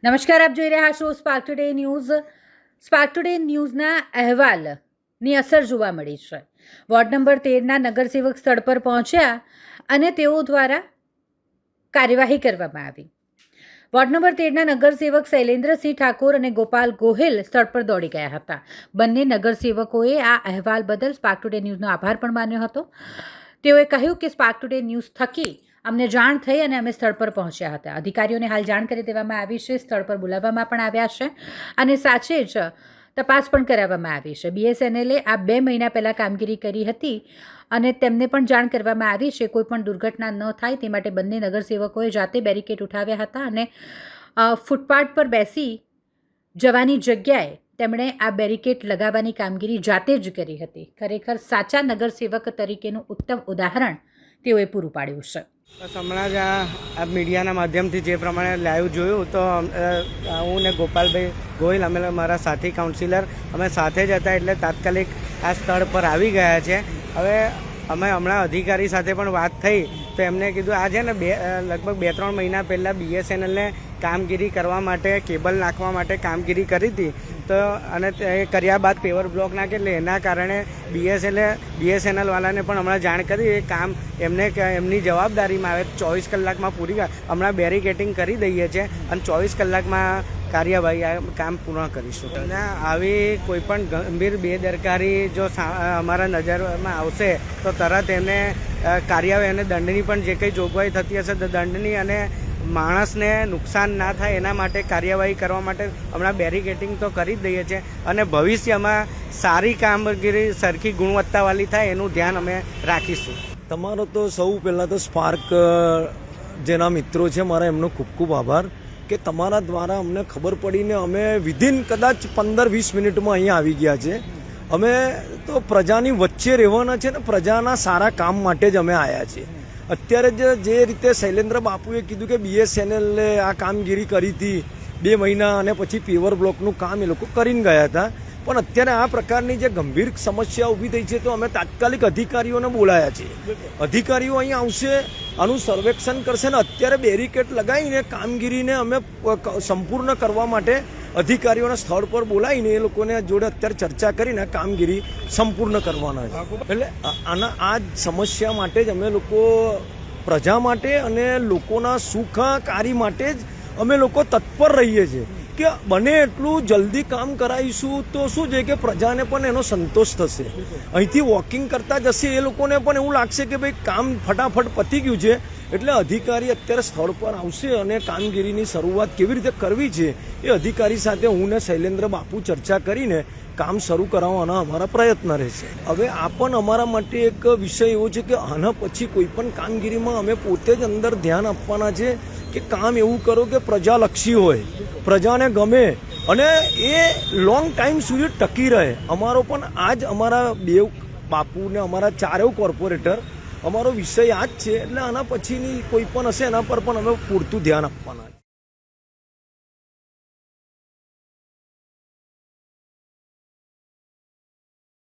નમસ્કાર, આપ જોઈ રહ્યા છો Spark Today news. Spark Today ન્યૂઝના અહેવાલની અસર જોવા મળી છે. વોર્ડ નંબર 13ના નગરસેવક સ્થળ પર પહોંચ્યા અને તેઓ દ્વારા કાર્યવાહી કરવામાં આવી. વોર્ડ નંબર 13ના નગરસેવક શૈલેન્દ્રસિંહ ઠાકોર અને ગોપાલ ગોહિલ સ્થળ પર દોડી ગયા હતા. બંને નગરસેવકોએ આ અહેવાલ બદલ સ્પાર્ક ટુડે ન્યૂઝનો આભાર પણ માન્યો હતો. તેઓએ કહ્યું કે સ્પાર્ક ટુડે ન્યૂઝ થકી અમને જાણ થઈ અને અમે સ્થળ પર પહોંચ્યા હતા. અધિકારીઓને હાલ જાણ કરી દેવામાં આવી છે. સ્થળ પર બોલાવવામાં પણ આવ્યા છે અને સાથે જ તપાસ પણ કરાવવામાં આવી છે. BSNLએ આ 2 મહિના પહેલાં કામગીરી કરી હતી અને તેમને પણ જાણ કરવામાં આવી છે કોઈ પણ દુર્ઘટના ન થાય તે માટે બંને નગરસેવકોએ જાતે બેરિકેડ ઉઠાવ્યા હતા અને ફૂટપાથ પર બેસી જવાની જગ્યાએ તેમણે આ બેરિકેડ લગાવવાની કામગીરી જાતે જ કરી હતી. ખરેખર સાચા નગરસેવક તરીકેનું ઉત્તમ ઉદાહરણ તેઓએ પૂરું પાડ્યું છે. બસ હમણાં જ આ મીડિયાના માધ્યમથી જે પ્રમાણે લાઈવ જોયું તો હું ને ગોપાલભાઈ ગોહિલ અમે મારા સાથી કાઉન્સિલર અમે સાથે જ હતા એટલે તાત્કાલિક આ સ્થળ પર આવી ગયા છે. હવે અમે હમણાં અધિકારી સાથે પણ વાત થઈ તો એમને કીધું આ છે ને લગભગ 2-3 મહિના પહેલાં BSNLને કામગીરી કરવા માટે કેબલ નાખવા માટે કામગીરી કરી હતી તો અને એ કર્યા બાદ પેવર બ્લોક નાખે એટલે એના કારણે BSNL વાળાને પણ હમણાં જાણ કરી એ કામ એમની જવાબદારીમાં આવે 24 કલાકમાં પૂરી હમણાં બેરિકેટિંગ કરી દઈએ છીએ અને 24 કલાકમાં કાર્યવાહી કામ પૂર્ણ કરીશું. અને આવી કોઈપણ ગંભીર બેદરકારી જો અમારા નજરમાં આવશે તો તરત એને કાર્યવાહી અને દંડની પણ જે કંઈ જોગવાઈ થતી હશે તો દંડની અને માણસને નુકસાન ના થાય એના માટે કાર્યવાહી કરવા માટે હમણાં બેરિકેટિંગ તો કરી જ દઈએ છીએ અને ભવિષ્યમાં સારી કામગીરી સરખી ગુણવત્તાવાળી થાય એનું ધ્યાન અમે રાખીશું. તમારો તો સૌ પહેલાં તો સ્પાર્ક જેના મિત્રો છે મારા એમનો ખૂબ ખૂબ આભાર કે તમારા દ્વારા અમને ખબર પડીને અમે વિધિન કદાચ 15-20 મિનિટમાં અહીંયા આવી ગયા છે. અમે તો પ્રજાની વચ્ચે રહેવાના છે ને પ્રજાના સારા કામ માટે જ અમે આવ્યા છીએ. અત્યારે જે રીતે શૈલેન્દ્ર બાપુએ કીધું કે BSNLએ આ કામગીરી કરી હતી 2 મહિના અને પછી પેવર બ્લોકનું કામ એ લોકો કરીને ગયા હતા. પણ અત્યારે આ પ્રકારની જે ગંભીર સમસ્યા ઊભી થઈ છે તો અમે તાત્કાલિક અધિકારીઓને બોલાયા છીએ. અધિકારીઓ અહીંયા આવશે, આનું સર્વેક્ષણ કરશે ને અત્યારે બેરિકેડ લગાવીને કામગીરીને અમે સંપૂર્ણ કરવા માટે અધિકારીઓને સ્થળ પર બોલાવીને એ લોકોને જોડે અત્યારે ચર્ચા કરીને કામગીરી સંપૂર્ણ કરવાના છે. એટલે આ જ સમસ્યા માટે જ અમે લોકો પ્રજા માટે અને લોકોના સુખાકારી માટે જ અમે લોકો તત્પર રહીએ છીએ કે બને એટલું જલ્દી કામ કરાવીશું તો શું છે કે પ્રજાને પણ એનો સંતોષ થશે. અહીંથી વોકિંગ કરતા જશે એ લોકોને પણ એવું લાગશે કે ભાઈ કામ ફટાફટ પતી ગયું છે. એટલે અધિકારી અત્યારે સ્થળ પર આવશે અને કામગીરીની શરૂઆત કેવી રીતે કરવી છે એ અધિકારી સાથે હું ને શૈલેન્દ્ર બાપુ ચર્ચા કરીને કામ શરૂ કરાવવાના અમારા પ્રયત્ન રહેશે. હવે આ પણ અમારા માટે એક વિષય એવો છે કે આના પછી કોઈ પણ કામગીરીમાં અમે પોતે જ અંદર ધ્યાન આપવાના છે કે કામ એવું કરો કે પ્રજાલક્ષી હોય, પ્રજાને ગમે અને એ લોંગ ટાઈમ સુધી ટકી રહે. અમારો પણ આ જ અમારા બે બાપુ ને અમારા 4 કોર્પોરેટર અમારો વિષય આ જ છે. એટલે આના પછીની કોઈ પણ હશે એના પર પણ અમે પૂરતું ધ્યાન આપવાના છે.